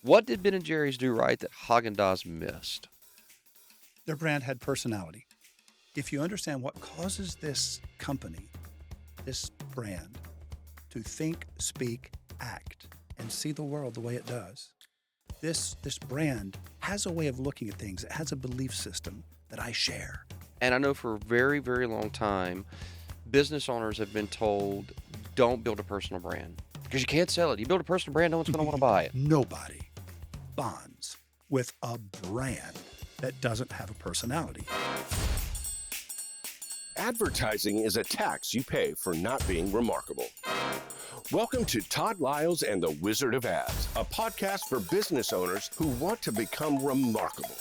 What did Ben& Jerry's do right that Haagen-Dazs missed? Their brand had personality. If you understand what causes this company, this brand, to think, speak, act, and see the world the way it does, this brand has a way of looking at things. It has a belief system that I share. And I know for a very, very long time, business owners have been told, don't build a personal brand because you can't sell it. You build a personal brand, no one's going to want to buy it. Nobody bonds with a brand that doesn't have a personality. Advertising is a tax you pay for not being remarkable. Welcome to Todd, Liles, and the Wizard of Ads, a podcast for business owners who want to become remarkable.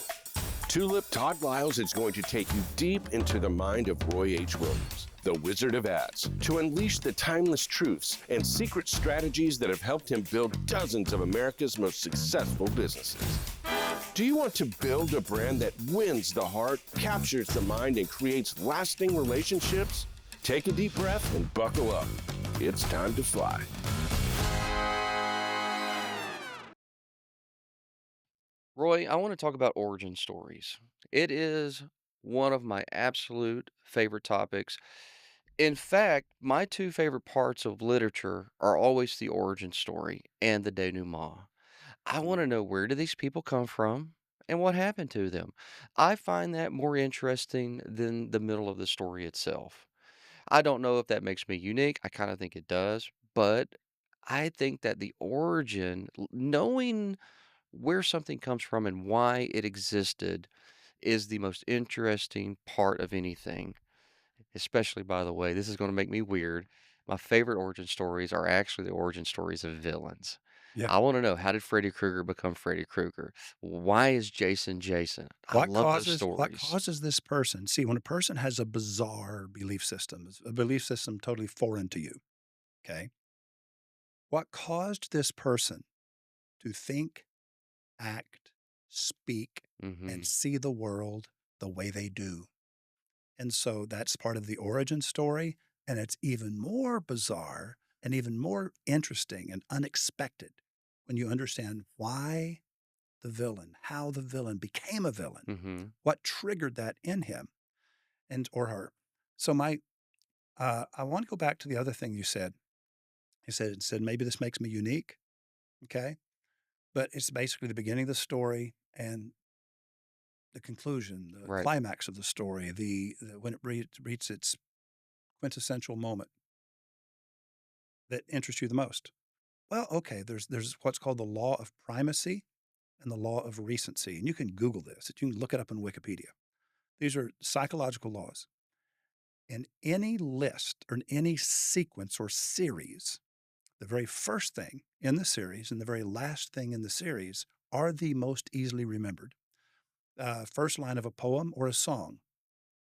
Tulip Todd Liles is going to take you deep into the mind of Roy H. Williams, the Wizard of Ads, to unleash the timeless truths and secret strategies that have helped him build dozens of America's most successful businesses. Do you want to build a brand that wins the heart, captures the mind, and creates lasting relationships? Take a deep breath and buckle up. It's time to fly. Roy, I want to talk about origin stories. It is one of my absolute favorite topics. In fact, my two favorite parts of literature are always the origin story and the denouement. I want to know, where do these people come from and what happened to them? I find that more interesting than the middle of the story itself. I don't know if that makes me unique. I kind of think it does, but I think that the origin, knowing where something comes from and why it existed, is the most interesting part of anything. Especially, by the way, this is going to make me weird. My favorite origin stories are actually the origin stories of villains. Yeah. I want to know, how did Freddy Krueger become Freddy Krueger? Why is Jason Jason? I What love those causes what stories. causes this person? See, when a person has a bizarre belief system, a belief system totally foreign to you, okay? What caused this person to think, act, speak, and Hmm. see the world the way they do? And so that's part of the origin story, and it's even more bizarre and even more interesting and unexpected when you understand why the villain, how the villain became a villain, Hmm. what triggered that in him and or her. So I want to go back to the other thing you said. You said maybe this makes me unique, okay? But it's basically the beginning of the story and the conclusion, the Right. climax of the story, the when it reaches its quintessential moment that interests you the most. Well, okay, there's what's called the law of primacy and the law of recency, and you can Google this. You can look it up in Wikipedia. These are psychological laws. In any list or in any sequence or series, the very first thing in the series and the very last thing in the series are the most easily remembered. First line of a poem or a song.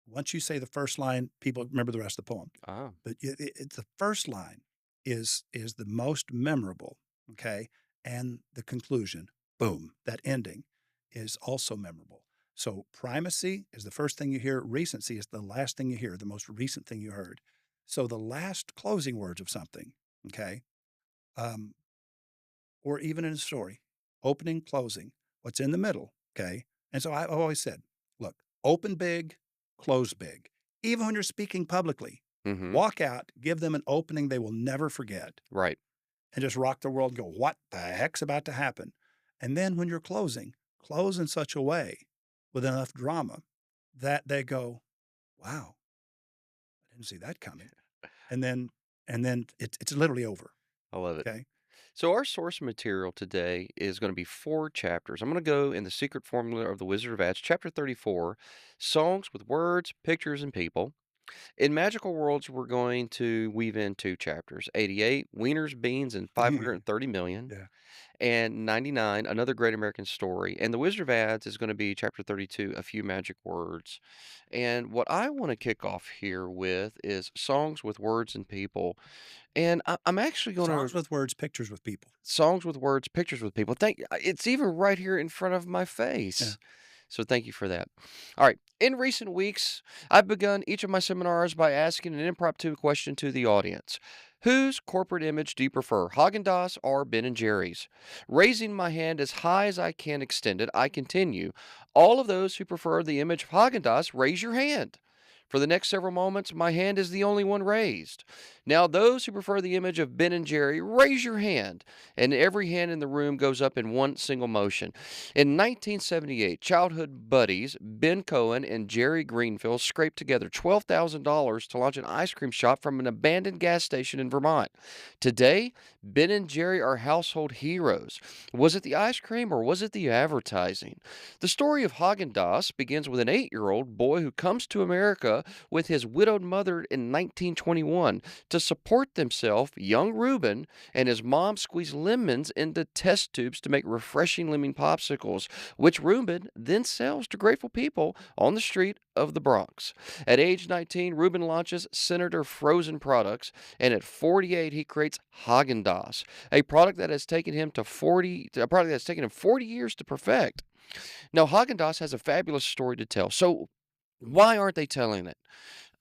Once you say the first line, people remember the rest of the poem. Ah, But the first line is the most memorable, okay? And the conclusion, boom, that ending is also memorable. So primacy is the first thing you hear. Recency is the last thing you hear, the most recent thing you heard. So the last closing words of something, okay, um, or even in a story, opening, closing, what's in the middle, okay? And so I've always said, look, open big, close big. Even when you're speaking publicly, hmm. walk out, give them an opening they will never forget, Right. and just rock the world and go, what the heck's about to happen? And then when you're closing, close in such a way with enough drama that they go, wow, I didn't see that coming. And then it's literally over. I love it. Okay. So our source material today is going to be 4 chapters. I'm going to go in the secret formula of the Wizard of Ads, chapter 34, songs with words, pictures, and people. In Magical Worlds, we're going to weave in 2 chapters: 88, Wieners, Beans, and 530 million, Yeah. and 99, Another Great American Story. And the Wizard of Ads is going to be chapter 32, A Few Magic Words. And what I want to kick off here with is songs with words and people. And I'm actually going Songs to with words, pictures with people. songs with words, pictures with people. It's even right here in front of my Yeah. face. So thank you for that. All right. In recent weeks, I've begun each of my seminars by asking an impromptu question to the audience. Whose corporate image do you prefer, Haagen-Dazs or Ben& and Jerry's? Raising my hand as high as I can extend it, I continue. All of those who prefer the image of Haagen-Dazs, raise your hand. For the next several moments, my hand is the only one raised. Now, those who prefer the image of Ben and Jerry, raise your hand, and every hand in the room goes up in one single motion. In 1978, childhood buddies Ben Cohen and Jerry Greenfield scraped together $12,000 to launch an ice cream shop from an abandoned gas station in Vermont. Today, Ben and Jerry are household heroes. Was it the ice cream or was it the advertising? The story of Haagen-Dazs begins with an 8-year-old boy who comes to America with his widowed mother in 1921. To support themselves, young Reuben and his mom squeeze lemons into test tubes to make refreshing lemon popsicles, which Reuben then sells to grateful people on the street of the Bronx. At age 19, Reuben launches Senator Frozen Products, and at 48, he creates Haagen-Dazs, a product that's taken him 40 years to perfect. Now, Haagen-Dazs has a fabulous story to tell. So, why aren't they telling it?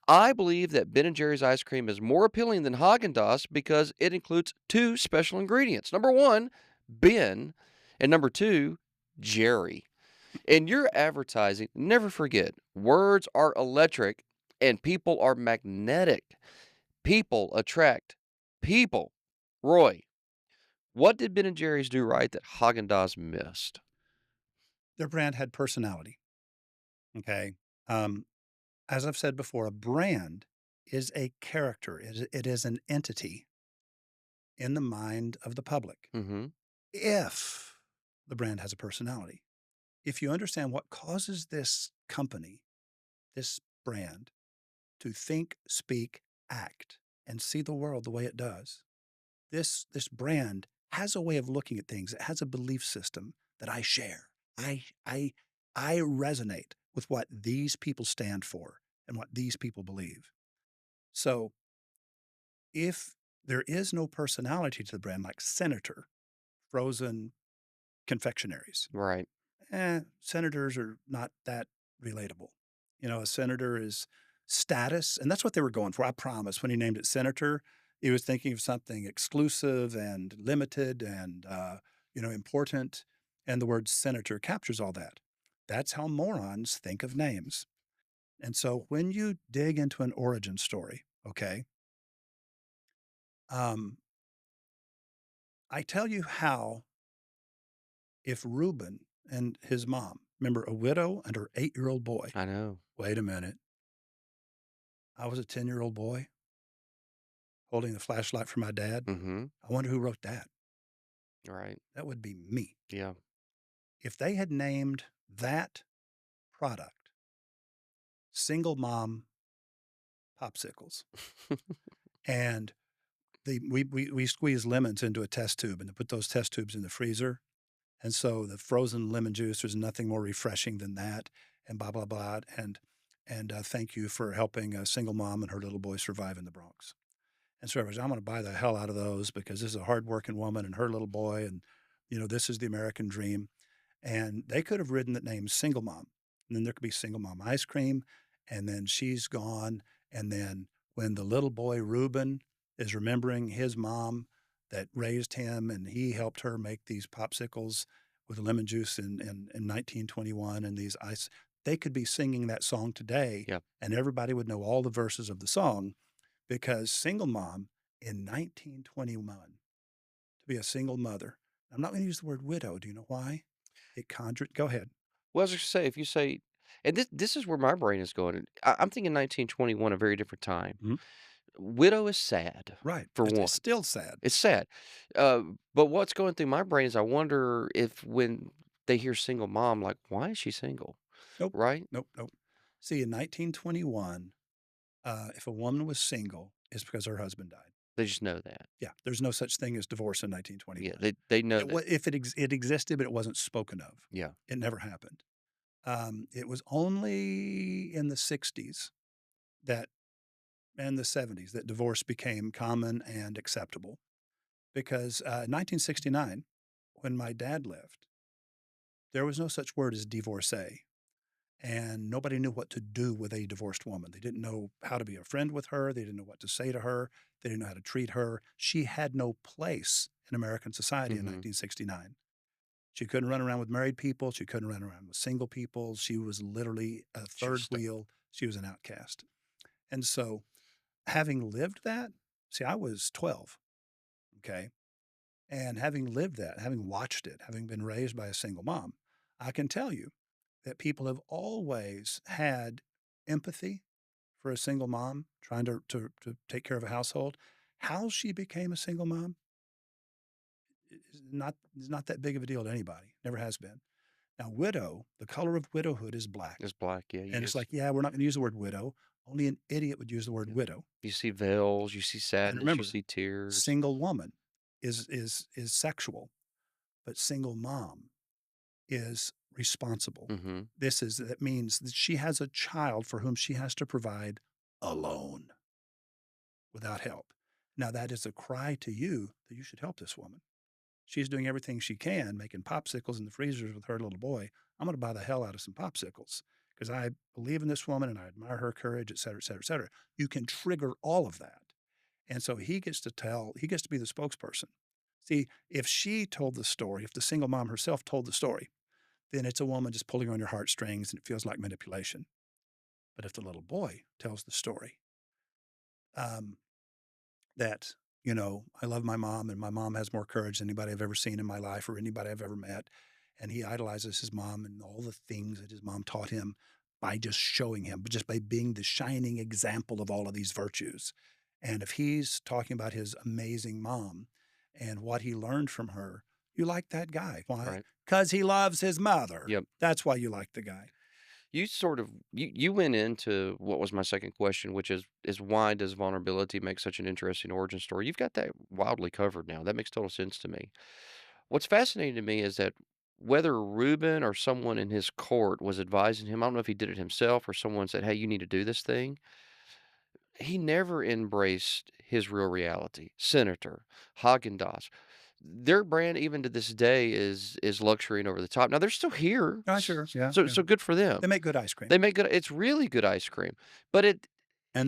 I believe that Ben& and Jerry's ice cream is more appealing than Haagen-Dazs because it includes two special ingredients. Number 1, Ben, and number 2, Jerry. In your advertising, never forget, words are electric and people are magnetic. People attract people. Roy, what did Ben& and Jerry's do right that Haagen-Dazs missed? Their brand had personality, okay? Um, as I've said before, a brand is a character. It is an entity in the mind of the public. Mhm. If the brand has a personality, if you understand what causes this company, this brand, to think, speak, act, and see the world the way it does, this brand has a way of looking at things. It has a belief system that I share. I resonate with what these people stand for and what these people believe. So if there is no personality to the brand, like Senator, frozen confectionaries, Right. senators are not that relatable. You know, a senator is status, and that's what they were going for. I promise. When he named it senator, he was thinking of something exclusive and limited and important. And the word senator captures all that. That's how morons think of names. And so when you dig into an origin story, okay, um, I tell you how if Reuben and his mom, remember a widow and her 8-year-old boy, I know. wait a minute, I was a 10-year-old boy holding the flashlight for my dad. Mhm. I wonder who wrote that. Right. That would be me. Yeah. If they had named that product single mom popsicles and we squeeze lemons into a test tube and to put those test tubes in the freezer. And so the frozen lemon juice, there's nothing more refreshing than that, and blah, blah, blah. And thank you for helping a single mom and her little boy survive in the Bronx. And so everybody's, I'm going to buy the hell out of those because this is a hardworking woman and her little boy. And, this is the American dream. And they could have written the name single mom. And then there could be single mom ice cream. And then she's gone. And then when the little boy, Reuben, is remembering his mom that raised him and he helped her make these popsicles with lemon juice in 1921 and these ice, they could be singing that song today Yeah. and everybody would know all the verses of the song because single mom in 1921, to be a single mother, I'm not going to use the word widow. Do you know why? It conjured, go ahead. Well, I was just say, if you say, and this is where my brain is going. I'm thinking 1921, a very different time. Mhm. Widow is sad, Right. for It's one. still sad. It's sad. Uh, but what's going through my brain is I wonder if when they hear single mom, like, why is she single? Nope. Right? Nope. Nope. See, in 1921, if a woman was single, it's because her husband died. They just know that. Yeah, there's no such thing as divorce in Yeah, 1921. they know that. If it existed, but it wasn't spoken of. Yeah. It never happened. It was only in the 60s that and the 70s that divorce became common and acceptable because 1969, when my dad lived, there was no such word as divorcee. and nobody knew what to do with a divorced woman. They didn't know how to be a friend with her. They didn't know what to say to her. They didn't know how to treat her. She had no place in American society in Mhm. 1969. She couldn't run around with married people. She couldn't run around with single people. She was literally a third Interesting. wheel. She was an outcast. And so, having lived that, see, I was 12, okay? And having lived that, having watched it, having been raised by a single mom, I can tell you that people have always had empathy for a single mom trying to take care of a household. How she became a single mom is not that big of a deal to anybody. Never has been. Now, widow, the color of widowhood is black. It's black, yeah, And it's yes. like, yeah, we're not going to use the word widow. Only an idiot would use the word Yeah. widow. You see veils, you see And sadness, you remember, see tears. single woman is sexual, but single mom is responsible. Mhm. That means that she has a child for whom she has to provide alone without help. Now that is a cry to you that you should help this woman. She's doing everything she can, making popsicles in the freezers with her little boy. I'm going to buy the hell out of some popsicles because I believe in this woman and I admire her courage, et cetera, et cetera, et cetera. You can trigger all of that. And so he gets to be the spokesperson. See, if she told the story, if the single mom herself told the story, then it's a woman just pulling on your heartstrings and it feels like manipulation. But if the little boy tells the story, um, that, I love my mom and my mom has more courage than anybody I've ever seen in my life or anybody I've ever met. And he idolizes his mom and all the things that his mom taught him by just showing him, but just by being the shining example of all of these virtues. And if he's talking about his amazing mom and what he learned from her, you like that guy. Why? Right. Because he loves his mother. Yep. That's why you like the guy. You went into what was my second question, which is why does vulnerability make such an interesting origin story? You've got that wildly covered now. That makes total sense to me. What's fascinating to me is that whether Reuben or someone in his court was advising him, I don't know if he did it himself or someone said, "Hey, you need to do this thing." He never embraced his real reality. Senator, Haagen-Dazs, their brand even to this day is luxury and over the top. Now they're still here, Oh, sure. Yeah. so Yeah. so good for them. They make good ice cream. They make good it's really good ice cream, but And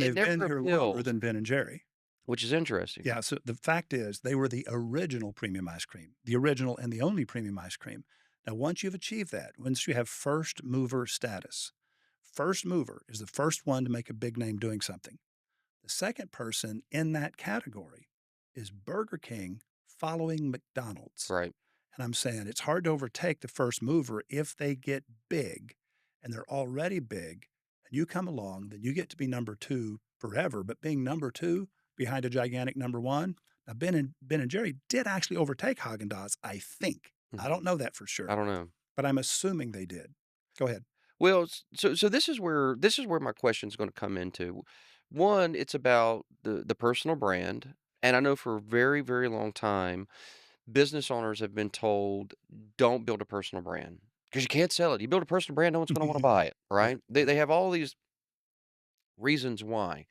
it they've been never here longer appealed, than Ben and Jerry. which is interesting. Yeah, so the fact is they were the original premium ice cream, the original and the only premium ice cream. Now, once you've achieved that, once you have first mover status, first mover is the first one to make a big name doing something. The second person in that category is Burger King following McDonald's. Right. And I'm saying it's hard to overtake the first mover if they get big and they're already big and you come along, then you get to be number two forever. But being number two behind a gigantic number one, now Ben and Jerry did actually overtake Haagen Dazs, I think. I Mhm. don't know that for I sure, don't know. but I'm assuming they did. Go ahead. Well, so this is where my question's gonna come into. One, it's about the personal brand, and I know for a very, very long time, business owners have been told, "Don't build a personal brand because you can't sell it. You build a personal brand, no one's gonna wanna buy it," Right, right? They right. they have all these reasons why.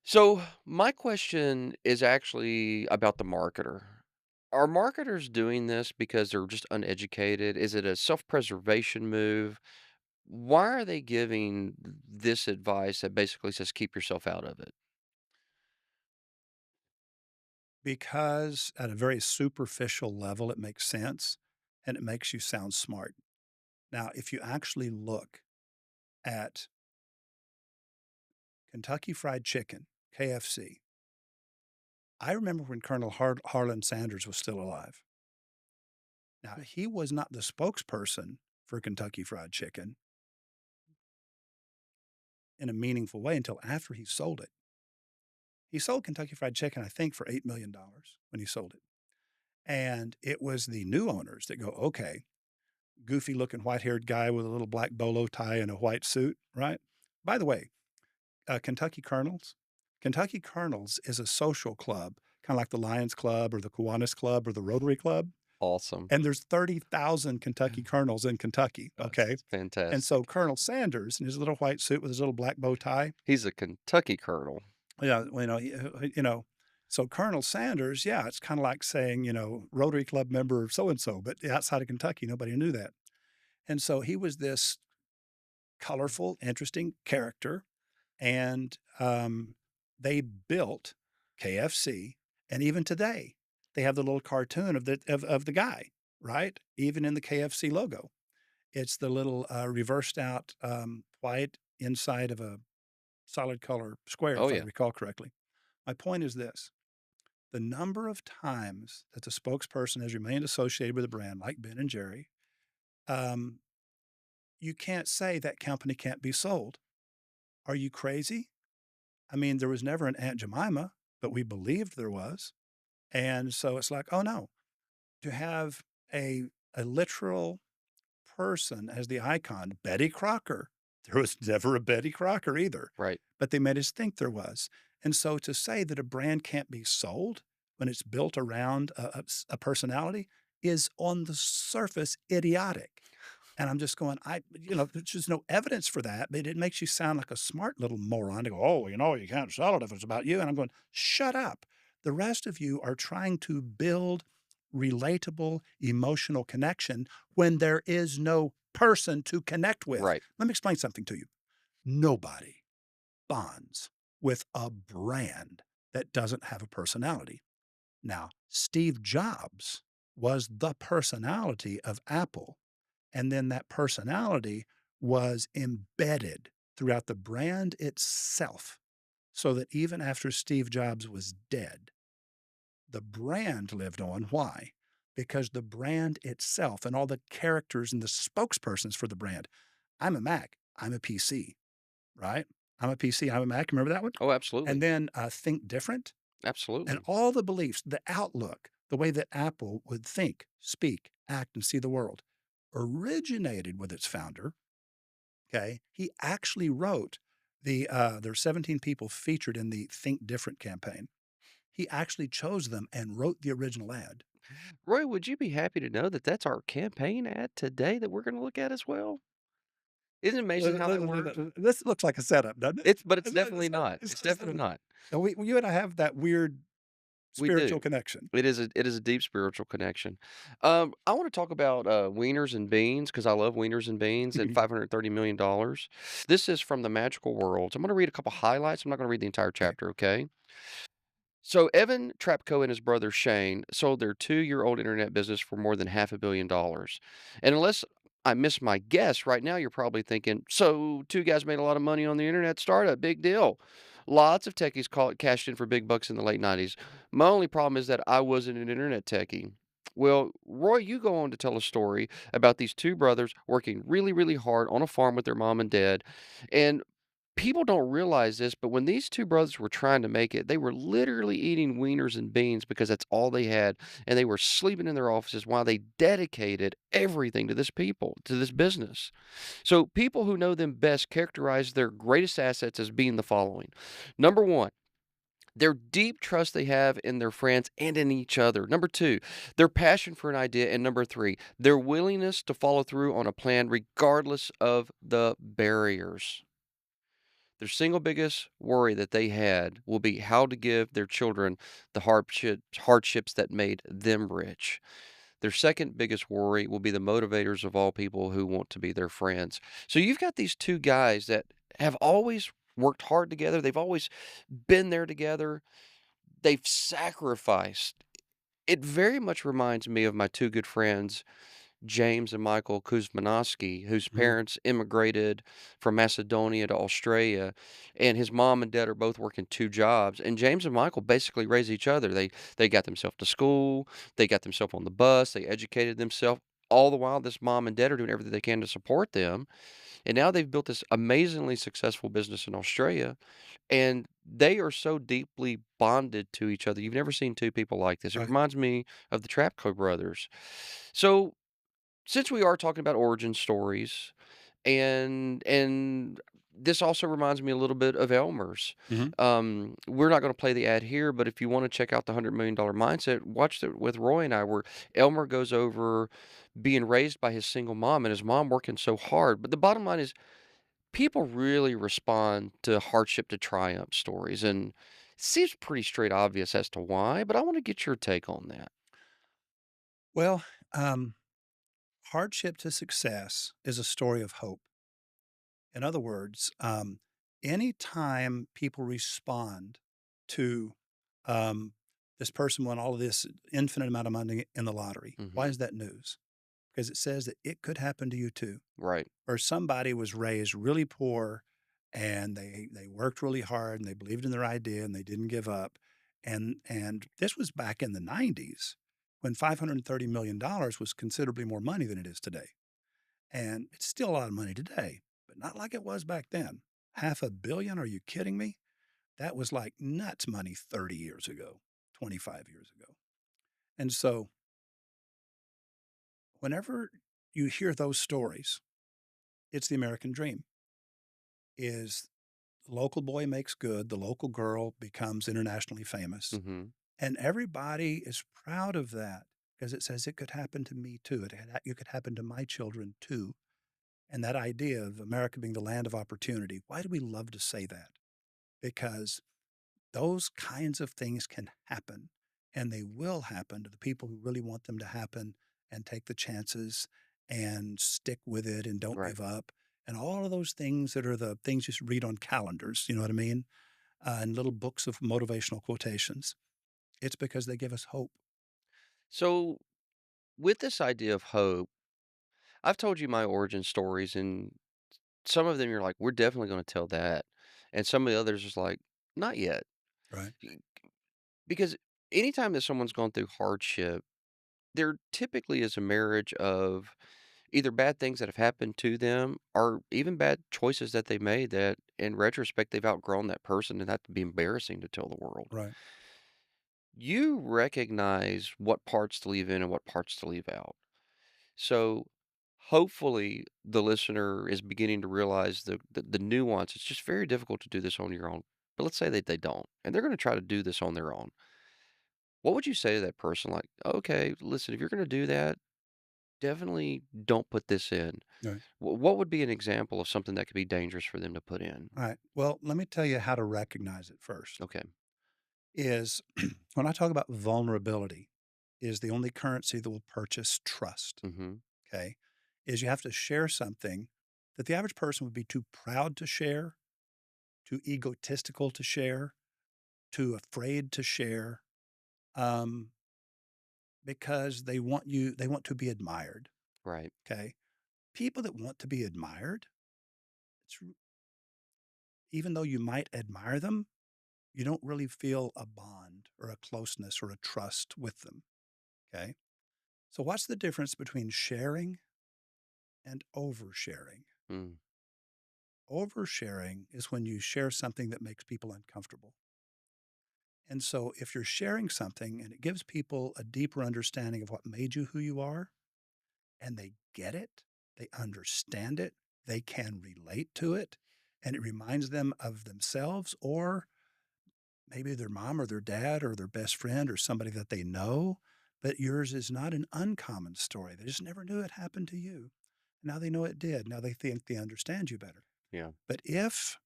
So, my question is actually about the marketer. Are marketers doing this because they're just uneducated? Is it a self-preservation move? Why are they giving this advice that basically says keep yourself out of it? Because at a very superficial level, it makes sense and it makes you sound smart. Now, if you actually look at Kentucky Fried Chicken, KFC, I remember when Colonel Harlan Sanders was still alive. Now, he was not the spokesperson for Kentucky Fried Chicken in a meaningful way until after he sold it. He sold Kentucky Fried Chicken, I think, for $8 million when he sold it. And it was the new owners that go, okay, goofy looking white haired guy with a little black bolo tie and a white suit, right? By the way, Kentucky Colonels. Kentucky Colonels is a social club, kind of like the Lions Club or the Kiwanis Club or the Rotary Club. Awesome. And there's 30,000 Kentucky Colonels in Kentucky, okay? That's And so fantastic. Colonel Sanders in his little white suit with his little black bow tie, He's a Kentucky colonel. yeah, so Colonel Sanders, yeah, it's kind of like saying, Rotary Club member so and so, but outside of Kentucky, nobody knew that. And so he was this colorful, interesting character, and, they built KFC, and even today, they have the little cartoon of the guy, right? Even in the KFC logo. It's the little, reversed out, white inside of a solid color square, Oh, if I yeah. recall correctly. My point is this: the number of times that the spokesperson has remained associated with a brand like Ben& and Jerry, um, you can't say that company can't be sold. Are you crazy? I mean, there was never an Aunt Jemima, but we believed there was. And so it's like, oh no, to have a literal person as the icon, Betty Crocker. There was never a Betty Crocker either, Right. but they made us think there was. And so to say that a brand can't be sold when it's built around a personality is on the surface idiotic. And I'm just going, there's just no evidence for that, but it makes you sound like a smart little moron to go, oh, you can't sell it if it's about you. And I'm going, shut up. The rest of you are trying to build relatable emotional connection when there is no person to connect with. Right. Let me explain something to you. Nobody bonds with a brand that doesn't have a personality. Now, Steve Jobs was the personality of Apple, and then that personality was embedded throughout the brand itself, so that even after Steve Jobs was dead, the brand lived on. Why? Because the brand itself and all the characters and the spokespersons for the brand. I'm a Mac, I'm a PC, right? I'm a PC, I'm a Mac. Remember that one? Oh, And absolutely. then Think Different and Absolutely. all the beliefs, the outlook, the way that Apple would think, speak, act, and see the world originated with its founder. Okay. He actually wrote there are 17 people featured in the Think Different campaign. He actually chose them and wrote the original ad. Roy, would you be happy to know that that's our campaign ad today that we're gonna look at as well? Isn't it amazing how that works? This looks like a setup, doesn't it? It's definitely not. It's It's just definitely not. you and I have that weird We do. spiritual connection. It is a deep spiritual connection. I wanna talk about, wieners and beans because I love wieners and beans and $530 million. This is from the magical world. I'm gonna read a couple highlights. I'm not gonna read the entire Okay. chapter, okay? So Evan Trapko and his brother Shane sold their 2-year-old internet business for more than $500 million. And unless I miss my guess, right now you're probably thinking, so two guys made a lot of money on the internet startup, big deal. Lots of techies call it cashed in for big bucks in the late 90s. My only problem is that I wasn't an internet techie. Well, Roy, you go on to tell a story about these two brothers working really, really hard on a farm with their mom and dad. And people don't realize this, but when these 2 brothers were trying to make it, they were literally eating wieners and beans because that's all they had, and they were sleeping in their offices while they dedicated everything to this business. So people who know them best characterize their greatest assets as being the following. Number 1, their deep trust they have in their friends and in each other. Number 2, their passion for an idea, and number 3, their willingness to follow through on a plan regardless of the barriers. Their single biggest worry that they had will be how to give their children the hardships that made them rich. Their second biggest worry will be the motivators of all people who want to be their friends. So you've got these two guys that have always worked hard together. They've always been there together. They've sacrificed. It very much reminds me of my two good friends James and Michael Kuzmanowski, whose Mhm. parents immigrated from Macedonia to Australia, and his mom and dad are both working 2 jobs, and James and Michael basically raised each other. They got themselves to school, they got themselves on the bus, they educated themselves. All the while, this mom and dad are doing everything they can to support them, and now they've built this amazingly successful business in Australia, and they are so deeply bonded to each other. You've never seen 2 people like this. It Right. reminds me of the Trapco brothers. So since we are talking about origin stories, and this also reminds me a little bit of Elmer's. Mhm. We're not going to play the ad here, but if you want to check out the $100 Million Mindset, watch it with Roy and I, where Elmer goes over being raised by his single mom and his mom working so hard. But the bottom line is, people really respond to hardship to triumph stories, and it seems pretty straight obvious as to why. But I want to get your take on that. Well, hardship to success is a story of hope. In other words, anytime people respond to um, this person won all of this infinite amount of money in the lottery, why Mhm. is that news? Because it says that it could happen to you too. Right. Or somebody was raised really poor and they worked really hard and they believed in their idea and they didn't give up. And this was back in the 90s when $530 million was considerably more money than it is today. And it's still a lot of money today, but not like it was back then. Half a billion? Are you kidding me? That was like nuts money 30 years ago, 25 years ago. And so whenever you hear those stories, it's the American dream is the local boy makes good, the local girl becomes internationally famous, Mhm. and everybody is proud of that because it says it could happen to me too. It could happen to my children too. And that idea of America being the land of opportunity, why do we love to say that? Because those kinds of things can happen, and they will happen to the people who really want them to happen and take the chances and stick with it and don't Right. give up. And all of those things that are the things you read on calendars, you know what I mean? And little books of motivational quotations. It's because they give us hope. So, with this idea of hope, I've told you my origin stories, and some of them you're like, "We're definitely gonna tell that." And some of the others is like, "Not yet." Right, Y Because anytime that someone's gone through hardship, there typically is a marriage of either bad things that have happened to them or even bad choices that they made that in retrospect they've outgrown that person and that to be embarrassing to tell the world. right, You recognize what parts to leave in and what parts to leave out. So hopefully the listener is beginning to realize the nuance. It's just very difficult to do this on your own. But let's say that they don't, and they're going to try to do this on their own. What would you say to that person? Like, okay, listen, if you're going to do that, definitely don't put this in. right. What would be an example of something that could be dangerous for them to put in? All right. Well, let me tell you how to recognize it first. Okay. Is when I talk about vulnerability, is the only currency that will purchase trust. Mhm. Okay. Is you have to share something that the average person would be too proud to share, too egotistical to share, too afraid to share, um, because they want to be admired. Right. Okay. People that want to be admired, it's, even though you might admire them, you don't really feel a bond or a closeness or a trust with them. Okay. So, what's the difference between sharing and oversharing? Mm. Oversharing is when you share something that makes people uncomfortable. And so, if you're sharing something and it gives people a deeper understanding of what made you who you are, and they get it, they understand it, they can relate to it, and it reminds them of themselves or maybe their mom or their dad or their best friend or somebody that they know. But yours is not an uncommon story. They just never knew it happened to you. Now they know it did. Now they think they understand you better. Yeah. But if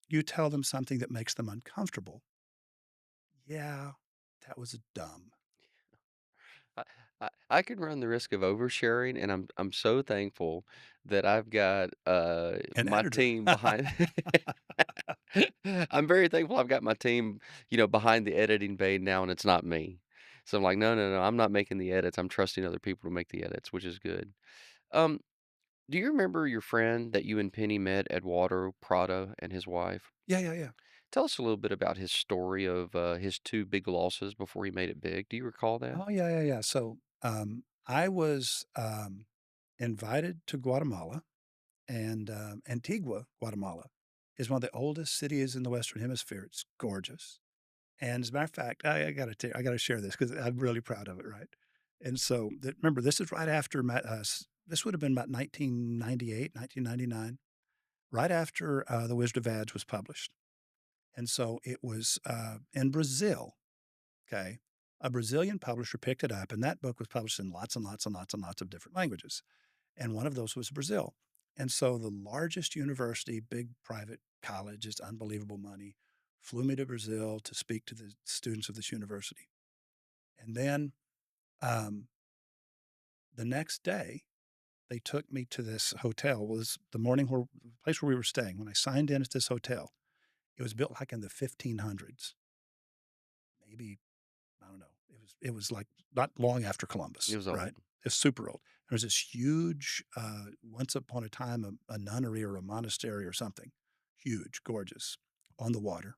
you tell them something that makes them uncomfortable, yeah, that was dumb. I I can run the risk of oversharing, and I'm so thankful that I've got, An my editor. team behind I'm very thankful I've got my team, behind the editing bay now, and it's not me. So I'm like, "No, no, no, I'm not making the edits, I'm trusting other people to make the edits," which is good. Um, do you remember your friend that you and Penny met at Water Prada and his wife? Yeah, yeah, yeah. Tell us a little bit about his story of, his 2 big losses before he made it big. Do you recall that? Oh, yeah, yeah, yeah. So, I was, invited to Guatemala, and, Antigua, Guatemala is one of the oldest cities in the Western Hemisphere. It's gorgeous. And as a matter of fact, I gotta share this because I'm really proud of it, right? And so, remember, this is right after this would have been about 1998, 1999, right after The Wizard of Ads was published. And so it was in Brazil. Okay. A Brazilian publisher picked it up, and that book was published in lots and lots and lots and lots of different languages. And one of those was Brazil. And so the largest university, big private college, just unbelievable money, flew me to Brazil to speak to the students of this university. And then um, the next day, they took me to this hotel. It was the morning where the place where we were staying. When I signed in at this hotel, it was built like in the 1500s, maybe, I don't know. It was like not long after It Columbus, was right? old. It's super old. There was this huge, once upon a time, a nunnery or a monastery or something, huge, gorgeous, on the water.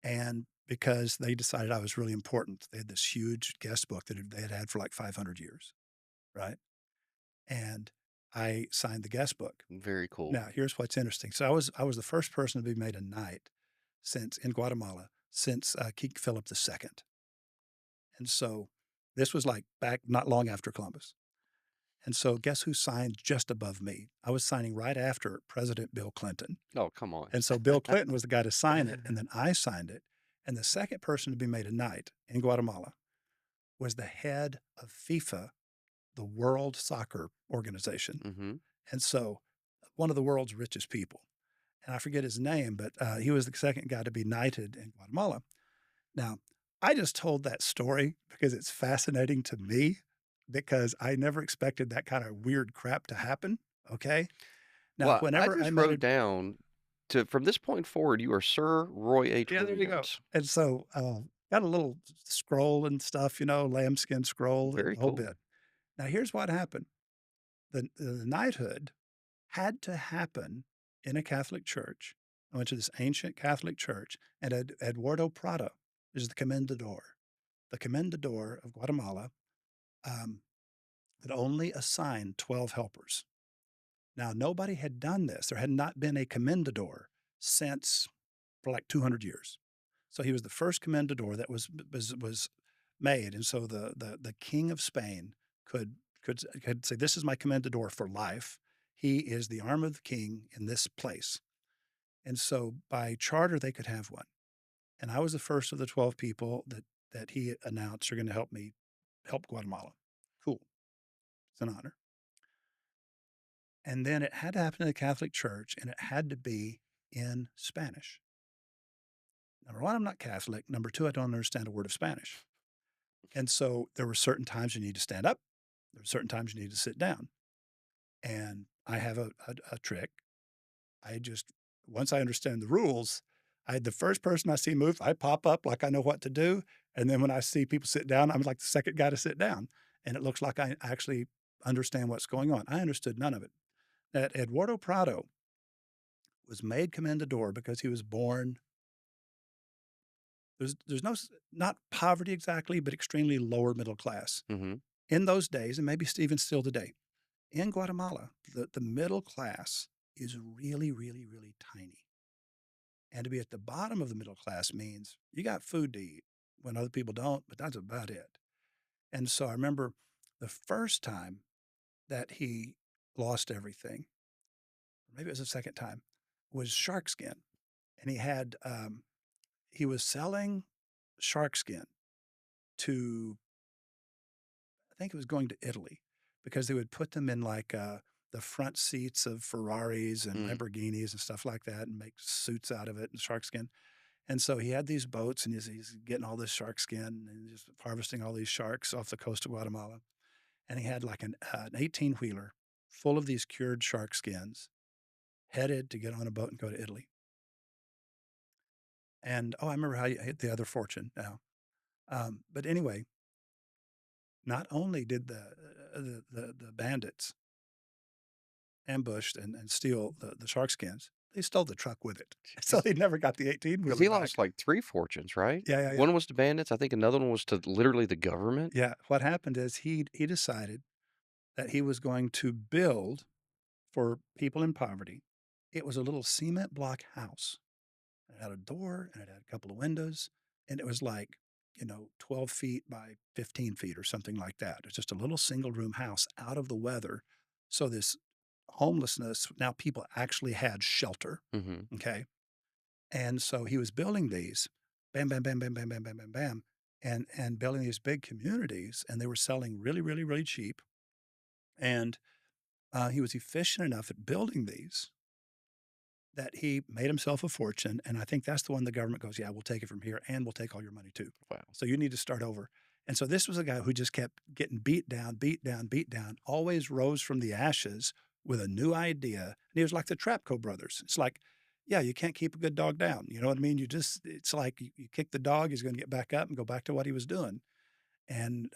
And because they decided I was really important, they had this huge guest book that they had had for like 500 years, right? And I signed the guest book. Very cool. Now, here's what's interesting. So I was the first person to be made a knight since in Guatemala since King Philip II. And so this was like back not long after Columbus. And so guess who signed just above me? I was signing right after President Bill Clinton. Oh, come on. And so Bill Clinton was the guy to sign it, and then I signed it. And the second person to be made a knight in Guatemala was the head of FIFA, the World Soccer Organization. Mhm. And so one of the world's richest people. And I forget his name, but he was the second guy to be knighted in Guatemala. Now, I just told that story because it's fascinating to me because I never expected that kind of weird crap to happen. Okay. Now, Well, I whenever I just made wrote a down to from this point forward, you are Sir Roy H. yeah, there you go. Williams. And so got a little scroll and stuff, lambskin scroll, Very the whole cool. bit. Now, here's what happened. The knighthood had to happen in a Catholic church. I went to this ancient Catholic church, and Eduardo Prado is the commendador. The commendador of Guatemala um, had only assigned 12 helpers. Now, nobody had done this. There had not been a commendador since for like 200 years. So he was the first commendador that was made, and so the king of Spain could say, "This is my commendador for life. He is the arm of the king in this place." And so by charter, they could have one. And I was the first of the 12 people that he announced are going to help Guatemala. Cool. It's an honor. And then it had to happen in the Catholic Church, and it had to be in Spanish. Number one, I'm not Catholic. Number two, I don't understand a word of Spanish. And so there were certain times you need to stand up. There were certain times you need to sit down. And I have a trick. I just, once I understand the rules, the first person I see move, I pop up like I know what to do. And then when I see people sit down, I'm like the second guy to sit down. And it looks like I actually understand what's going on. I understood none of it. That Eduardo Prado was made commendador because he was born. There's no, not poverty exactly, but extremely lower middle class. Mhm. In those days, and maybe even still today, in Guatemala, the middle class is really, really, really tiny. And to be at the bottom of the middle class means you got food to eat when other people don't, but that's about it. And so I remember the first time that he lost everything, or maybe it was the second time, was shark skin. And he was selling shark skin to, I think it was going to Italy because they would put them in like the front seats of Ferraris and Mm. Lamborghinis and stuff like that and make suits out of it and shark skin. And so he had these boats and he's getting all this shark skin and just harvesting all these sharks off the coast of Guatemala. And he had like an 18-wheeler full of these cured shark skins headed to get on a boat and go to Italy. And I remember how you hit the other fortune now. But anyway, not only did the bandits ambushed and steal the shark skins, they stole the truck with it. So he never got the 18 'Cause wheeler he back. lost, like, 3 fortunes, right? Yeah, yeah, yeah. One was to bandits, I think another one was to literally the government? Yeah. What happened is he decided that he was going to build for people in poverty. It was a little cement block house. It had a door and it had a couple of windows. And it was like, 12 feet by 15 feet or something like that. It's just a little single room house out of the weather. So this homelessness, now people actually had shelter. Mhm. Okay. And so he was building these, bam, bam, bam, bam, bam, bam, bam, bam, bam, and building these big communities, and they were selling really, really, really cheap. And he was efficient enough at building these that he made himself a fortune. And I think that's the one the government goes, yeah, we'll take it from here, and we'll take all your money too. Wow. So you need to start over. And so this was a guy who just kept getting beat down, beat down, beat down, always rose from the ashes with a new idea. And he was like the Trapco brothers. It's like, yeah, you can't keep a good dog down. You know what I mean? It's like you kick the dog, he's going to get back up and go back to what he was doing. And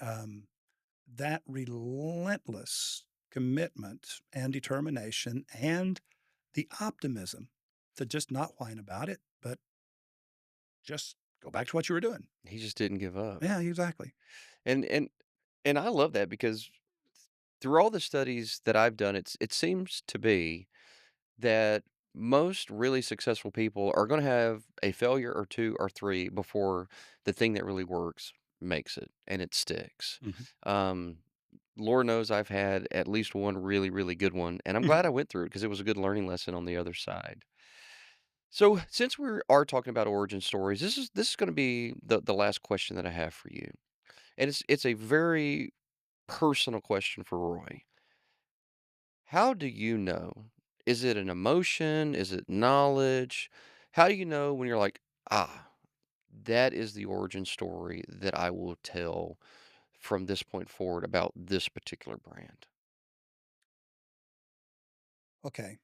that relentless commitment and determination and the optimism to just not whine about it, but just go back to what you were doing. He just didn't give up. Yeah, exactly. And and and I love that because through all the studies that I've done, it seems to be that most really successful people are going to have a failure or two or three before the thing that really works makes it and it sticks. Mhm. Um, Lord knows I've had at least one really, really good one, and I'm glad I went through it because it was a good learning lesson on the other side. So, since we are talking about origin stories, this is going to be the last question that I have for you, and it's a very personal question for Roy. How do you know? Is it an emotion? Is it knowledge? How do you know when you're like, ah, that is the origin story that I will tell from this point forward about this particular brand? Okay.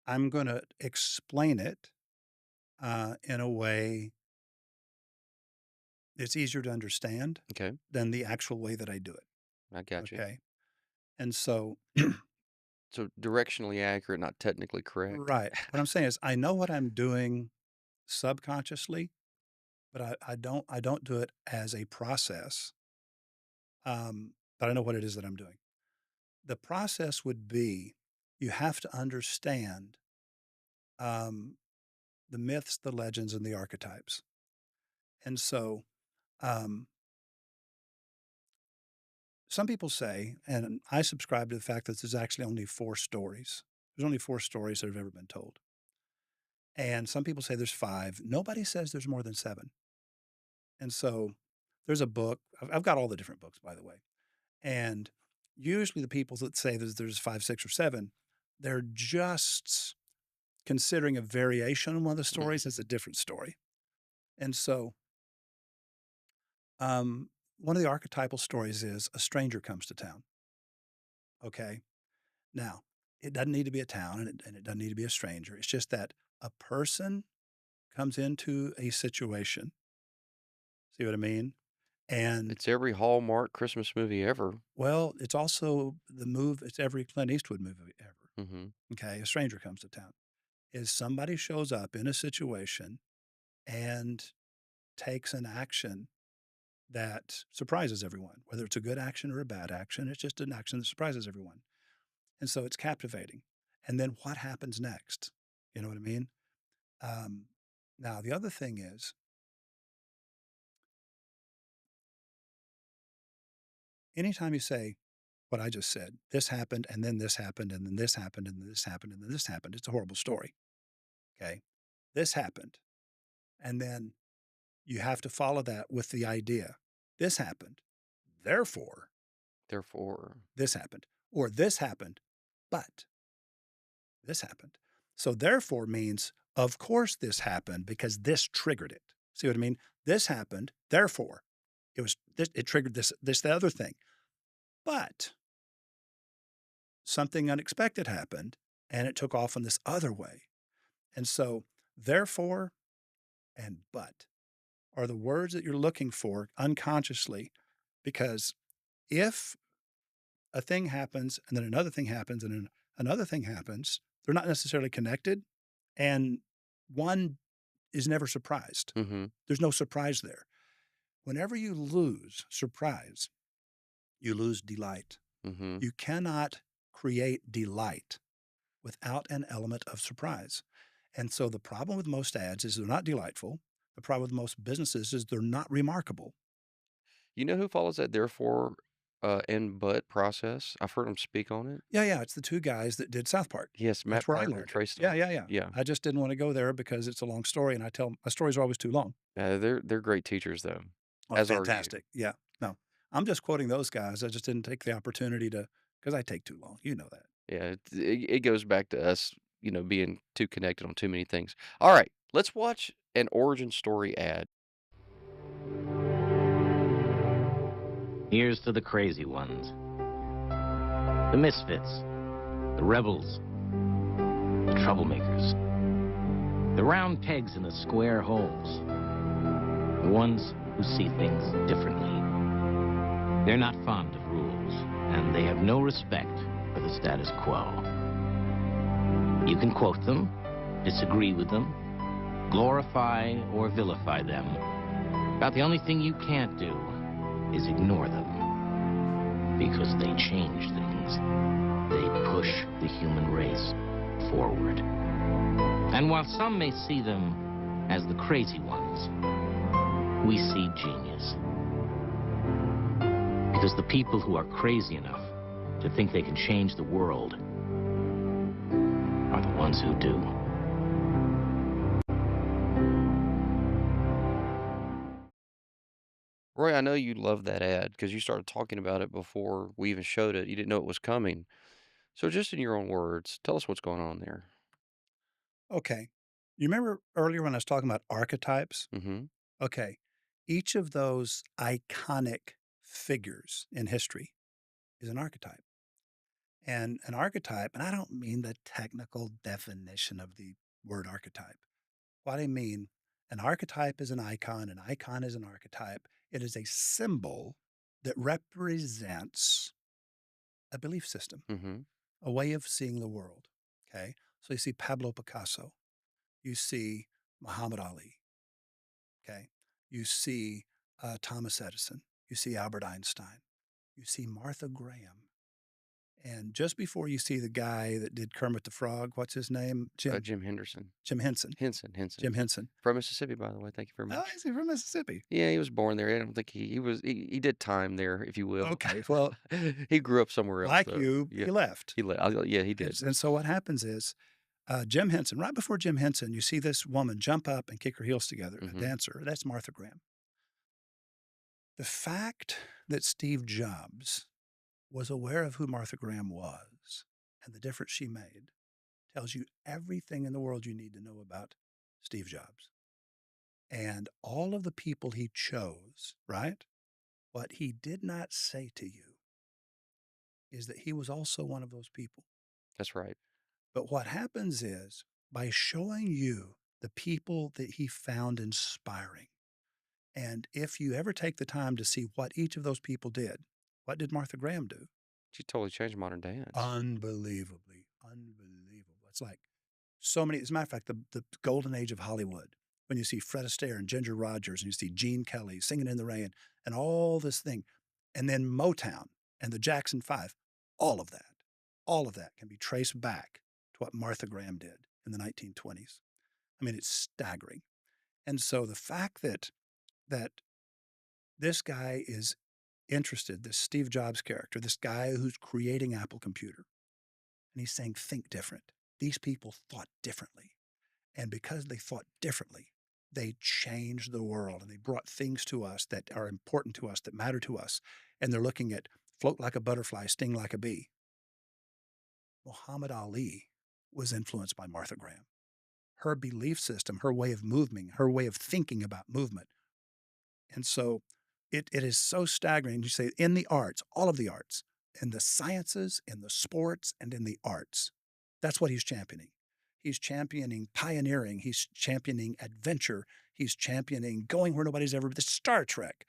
I'm going to explain it in a way that's easier to understand Okay, than the actual way that I do it. I got you. Okay. And so, So directionally accurate, not technically correct. right. What I'm saying is, I know what I'm doing subconsciously, but I don't do it as a process. But I know what it is that I'm doing. The process would be you have to understand um, the myths, the legends, and the archetypes. And so, um, some people say, and I subscribe to the fact that there's actually only four stories. There's only four stories that have ever been told. And some people say there's five. Nobody says there's more than seven. And so there's a book. I've got all the different books, by the way. And usually the people that say there's five, six, or seven, they're just considering a variation on one of the stories as a different story. And so one of the archetypal stories is a stranger comes to town. Okay. Now, it doesn't need to be a town and it doesn't need to be a stranger. It's just that a person comes into a situation. See what I mean? And It's every Hallmark Christmas movie ever. well, it's also it's every Clint Eastwood movie ever. Hmm. Okay. A stranger comes to town. Is somebody shows up in a situation and takes an action that surprises everyone, whether it's a good action or a bad action. It's just an action that surprises everyone. And so it's captivating. And then what happens next? You know what I mean? Um, Now, the other thing is, anytime you say what I just said, this happened, and then this happened, and then this happened, and then this happened, and then this happened, it's a horrible story. Okay. This happened. And then you have to follow that with the idea this happened. Therefore, Therefore, this happened. Or this happened, but this happened. So therefore means, of course, this happened because this triggered it. See what I mean? This happened. Therefore, it triggered the other thing. But something unexpected happened and it took off in this other way. And so therefore and but are the words that you're looking for unconsciously, because if a thing happens and then another thing happens and then another thing happens, they're not necessarily connected. And one is never surprised. hmm There's no surprise there. Whenever you lose surprise, you lose delight. hmm You cannot create delight without an element of surprise. And so the problem with most ads is they're not delightful. The problem with most businesses is they're not remarkable. you know who follows that therefore and but process? I've heard him speak on it. Yeah, yeah, it's the two guys that did South Park. Yes, That's Matt where I Parker and learned it. Trey Yeah, Stone. yeah, yeah. Yeah, I just didn't want to go there because it's a long story, and my stories are always too long. they're great teachers though, Oh, as are you. fantastic. Yeah. No, I'm just quoting those guys. I just didn't take the opportunity to because I take too long. You know that. Yeah, it goes back to us, being too connected on too many things. All right, let's watch an origin story ad. Here's to the crazy ones, the misfits, the rebels, the troublemakers, the round pegs in the square holes, the ones who see things differently. They're not fond of rules, and they have no respect for the status quo. You can quote them, disagree with them, glorify or vilify them. About the only thing you can't do is ignore them, because they change things. They push the human race forward. And while some may see them as the crazy ones, we see genius. Because the people who are crazy enough to think they can change the world are the ones who do. Roy, I know you love that ad because you started talking about it before we even showed it. You didn't know it was coming. So, just in your own words, tell us what's going on there. Okay. You remember earlier when I was talking about archetypes? Mm-hmm. Okay. Each of those iconic figures in history is an archetype. And an archetype, and I don't mean the technical definition of the word archetype. What I mean, an archetype is an icon is an archetype. It is a symbol that represents a belief system, Mm-hmm. a way of seeing the world. Okay. So you see Pablo Picasso, you see Muhammad Ali. Okay. You see Thomas Edison, you see Albert Einstein, you see Martha Graham. And just before you see the guy that did Kermit the Frog, what's his name? Jim Henderson. Jim Henson. Henson. Jim Henson. From Mississippi, by the way. Thank you very Oh, much. is he from Mississippi? Yeah, he was born there. I don't think he did time there, if you will. Okay. Well, He grew up somewhere else, like though. you, Yeah, he left. yeah, he And, did. and so what happens is Jim Henson, right before Jim Henson, you see this woman jump up and kick her heels together, a Mm-hmm. dancer. That's Martha Graham. The fact that Steve Jobs was aware of who Martha Graham was and the difference she made tells you everything in the world you need to know about Steve Jobs. And all of the people he chose, right? What he did not say to you is that he was also one of those people. That's right. But what happens is by showing you the people that he found inspiring, and if you ever take the time to see what each of those people did, what did Martha Graham do? She totally changed modern dance. Unbelievably, unbelievable. It's like so many, as a matter of fact, the golden age of Hollywood, when you see Fred Astaire and Ginger Rogers and you see Gene Kelly singing in the rain and all this thing, and then Motown and the Jackson Five, all of that can be traced back to what Martha Graham did in the 1920s. I mean, it's staggering. And so the fact that this guy is interested, this Steve Jobs character, this guy who's creating Apple Computer, and he's saying, think different. These people thought differently. And because they thought differently, they changed the world and they brought things to us that are important to us, that matter to us. And they're looking at float like a butterfly, sting like a bee. Muhammad Ali was influenced by Martha Graham. Her belief system, her way of moving, her way of thinking about movement. And so it is so staggering. You say in the arts, all of the arts, in the sciences, in the sports, and in the arts, that's what he's championing. He's championing pioneering. He's championing adventure. He's championing going where nobody's ever been. Star Trek,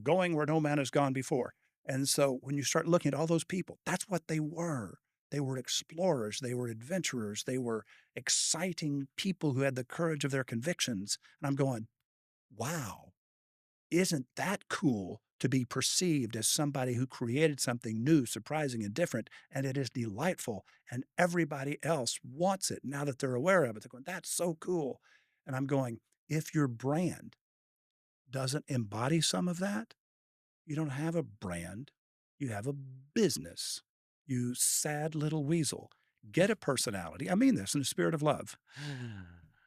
going where no man has gone before. And so when you start looking at all those people, that's what they were. They were explorers. They were adventurers. They were exciting people who had the courage of their convictions. And I'm going, wow, isn't that cool to be perceived as somebody who created something new, surprising, and different, and it is delightful, and everybody else wants it now that they're aware of it. They're going, that's so cool. And I'm going, if your brand doesn't embody some of that, you don't have a brand, you have a business. You sad little weasel. Get a personality. I mean this in the spirit of love.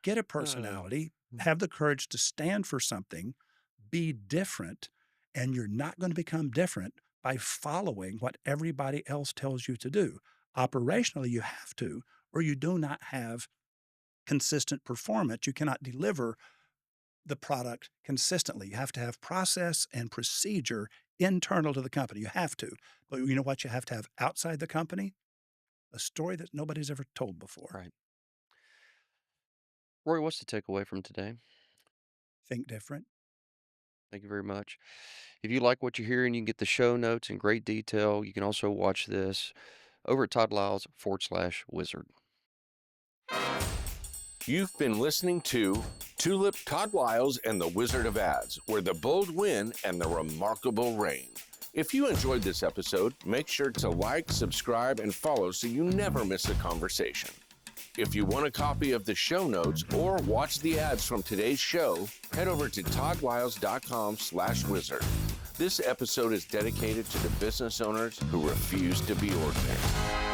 Get a personality, have the courage to stand for something, be different, and you're not going to become different by following what everybody else tells you to do. Operationally, you have to, or you do not have consistent performance. You cannot deliver the product consistently. You have to have process and procedure internal to the company. You have to. But you know what you have to have outside the company? A story that nobody's ever told before. Right. Roy, what's the takeaway from today? Think different. Thank you very much. If you like what you're hearing, you can get the show notes in great detail. You can also watch this over at toddliles.com/wizard. You've been listening to Tulip, Todd Liles, and the Wizard of Ads, where the bold win and the remarkable reign. If you enjoyed this episode, make sure to like, subscribe, and follow so you never miss a conversation. If you want a copy of the show notes or watch the ads from today's show, head over to toddliles.com/wizard. This episode is dedicated to the business owners who refuse to be ordinary.